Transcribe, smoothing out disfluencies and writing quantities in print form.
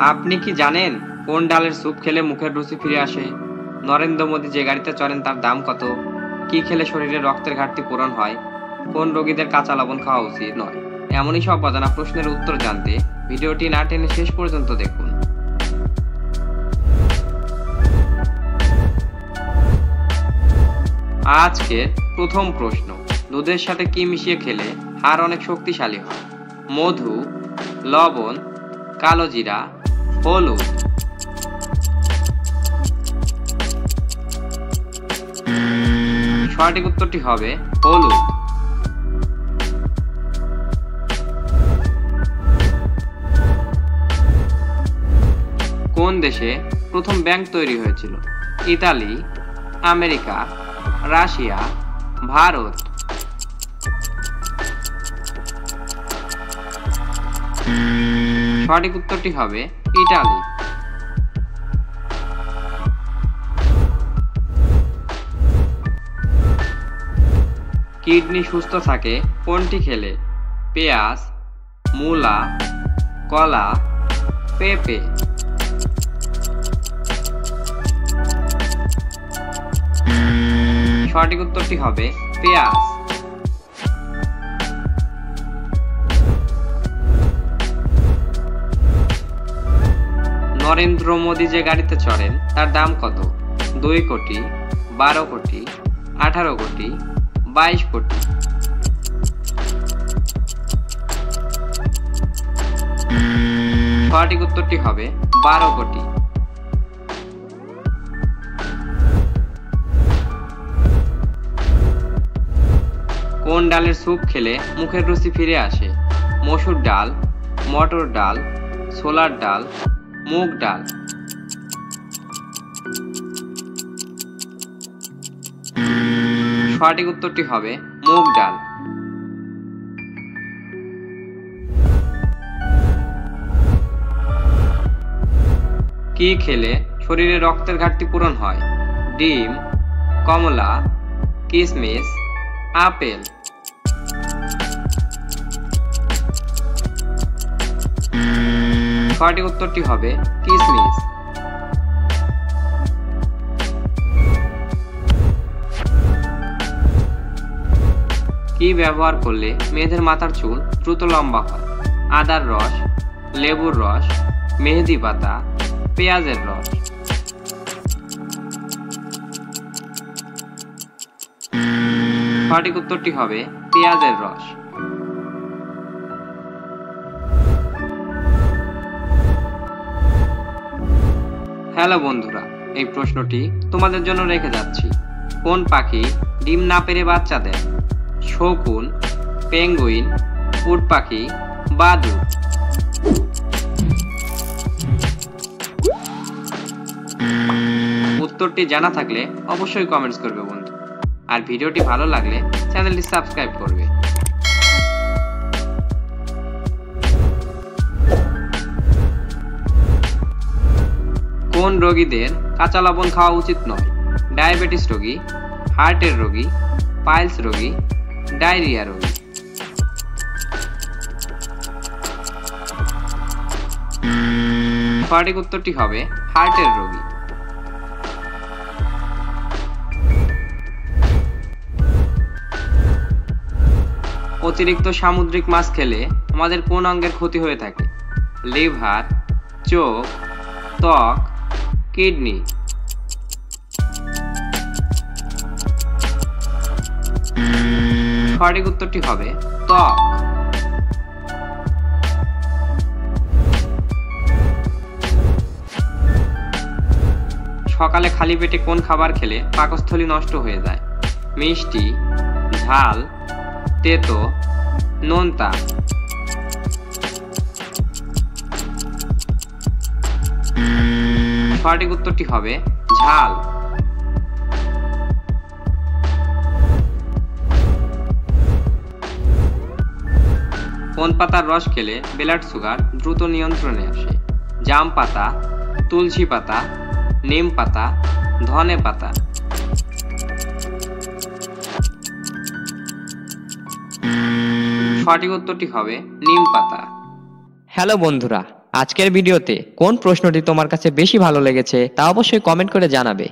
আপনি কি জানেন কোন ডালের স্যুপ খেলে মুখের রুচি ফিরে আসে? নরেন্দ্র মোদী যে গাড়িতে চড়েন তার দাম কত? কি খেলে শরীরে রক্তের ঘাটতি পূরণ হয়? কোন রোগীদের কাঁচা লবণ খাওয়া উচিত নয়? এমনই সব অজানা প্রশ্নের উত্তর জানতে ভিডিওটি না টেনে শেষ পর্যন্ত দেখুন। আজকের প্রথম প্রশ্ন, দুধের সাথে কি মিশিয়ে খেলে হাড় অনেক শক্তিশালী হয়? মধু, লবণ, কালো জিরা, হলুদ। সঠিক উত্তরটি হবে হলুদ। কোন দেশে প্রথম ব্যাংক তৈরি হয়েছিল? Italy, America, Russia, Bharat. সঠিক উত্তরটি হবে ইতালি। কিডনি সুস্থ থাকে কোনটি খেলে? পেঁয়াজ, মূলা, কলা, পেঁপে। সঠিক উত্তরটি হবে পেঁয়াজ। নরেন্দ্র মোদী যে গাড়িতে চড়েন তার দাম কত? 2 কোটি, 12 কোটি, 18 কোটি, 22 কোটি। সঠিক উত্তরটি হবে 12 কোটি। কোন ডালের স্যুপ খেলে মুখের রুচি ফিরে আসে? মসুর ডাল, মটর ডাল, ছোলার ডাল, মুগ ডাল। সঠিক উত্তরটি হবে মুগ ডাল। কি খেলে শরীরে রক্তের ঘাটতি পূরণ হয়? ডিম, কমলা, কিশমিশ, আপেল। সঠিক উত্তরটি হবে কিশমিশ। কি ব্যবহার করলে মেয়েদের মাথার চুল দ্রুত লম্বা হয়? আদার রস, লেবুর রস, মেহেদি পাতা, পেঁয়াজের রস। সঠিক উত্তরটি হবে পেঁয়াজের রস। হ্যালো বন্ধুরা, এই প্রশ্নটি তোমাদের জন্য রেখে যাচ্ছি। কোন পাখি ডিম না পেড়ে বাচ্চা দেয়? শকুন, পেঙ্গুইন, উট পাখি, বাদুড়। উত্তরটি জানা থাকলে অবশ্যই কমেন্টস করবে বন্ধু, আর ভিডিওটি ভালো লাগলে চ্যানেলটি সাবস্ক্রাইব করবে। কোন রোগীদের কাঁচা লবণ খাওয়া উচিত নয়? ডায়াবেটিস রোগী, হার্টের রোগী, পাইলস রোগী, ডায়রিয়া রোগী। সঠিক উত্তরটি হবে হার্টের রোগী। অতিরিক্ত সামুদ্রিক মাছ খেলে আমাদের কোন অঙ্গের ক্ষতি হয়ে থাকে? লিভার, চোখ, ত্বক, কিডনি। সঠিক উত্তরটি হবে ত্বক। সকালে খালি পেটে কোন খাবার খেলে পাকস্থলী নষ্ট হয়ে যায়? মিষ্টি, ঝাল, তেতো, নোনতা। সঠিক উত্তরটি হবে ঝাল। কোন পাতার রস খেলে ব্লাড সুগার দ্রুত নিয়ন্ত্রণে আসে? জাম পাতা, তুলসী পাতা, নিম পাতা, ধনে পাতা। সঠিক উত্তরটি হবে নিম পাতা। হ্যালো বন্ধুরা, আজকের ভিডিওতে কোন প্রশ্নটি তোমার কাছে বেশি ভালো লেগেছে তা অবশ্যই কমেন্ট করে জানাবে।